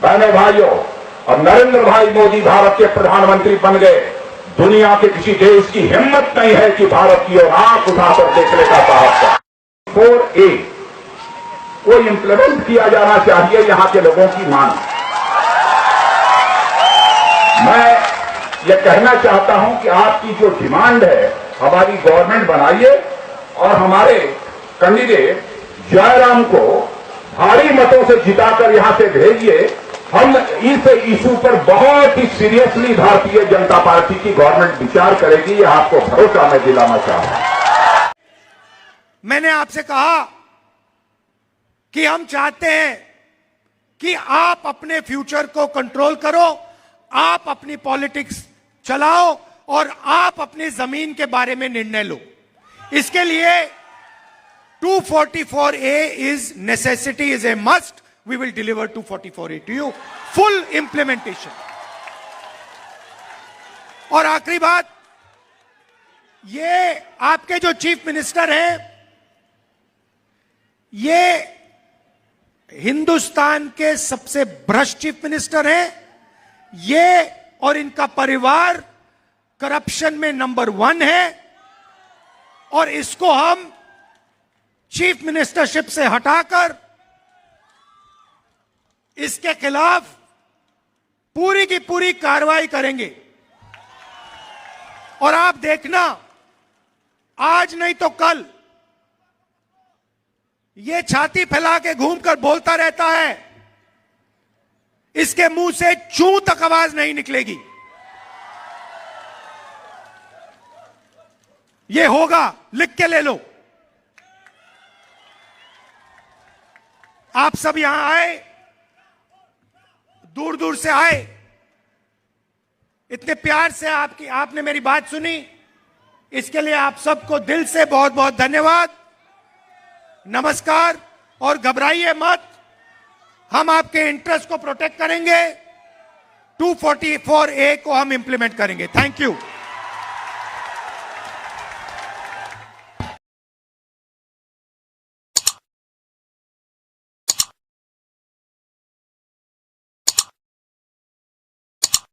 बहनों भाइयों, अब नरेंद्र भाई मोदी भारत के प्रधानमंत्री बन गए। दुनिया के किसी देश की हिम्मत नहीं है कि भारत की ओर आंख उठाकर देखने का साहस 4A को इंप्लीमेंट किया जाना चाहिए, यहां के लोगों की मांग। मैं ये कहना चाहता हूं कि आपकी जो डिमांड है, हमारी गवर्नमेंट बनाइए और हमारे कैंडिडेट जयराम को भारी मतों से जिताकर यहां से भेजिए। हम इस इशू पर बहुत ही सीरियसली भारतीय जनता पार्टी की गवर्नमेंट विचार करेगी, ये आपको भरोसा मैं दिलाना चाहता हूं। मैंने आपसे कहा कि हम चाहते हैं कि आप अपने फ्यूचर को कंट्रोल करो, आप अपनी पॉलिटिक्स चलाओ और आप अपनी जमीन के बारे में निर्णय लो। इसके लिए 244A is necessity, is a must. We will deliver 244A to you. Full implementation. और आखिरी बात, ये आपके जो चीफ मिनिस्टर हैं, ये हिंदुस्तान के सबसे भ्रष्ट चीफ मिनिस्टर हैं। ये और इनका परिवार करप्शन में नंबर 1 है और इसको हम चीफ मिनिस्टरशिप से हटाकर इसके खिलाफ पूरी की पूरी कार्रवाई करेंगे। और आप देखना, आज नहीं तो कल ये छाती फैला के घूमकर बोलता रहता है, इसके मुंह से चू तक आवाज नहीं निकलेगी। ये होगा, लिख के ले लो। आप सब यहां आए, दूर दूर से आए, इतने प्यार से आपने मेरी बात सुनी, इसके लिए आप सबको दिल से बहुत बहुत धन्यवाद, नमस्कार। और घबराइए मत, हम आपके इंटरेस्ट को प्रोटेक्ट करेंगे। 244A को हम इंप्लीमेंट करेंगे। Thank you.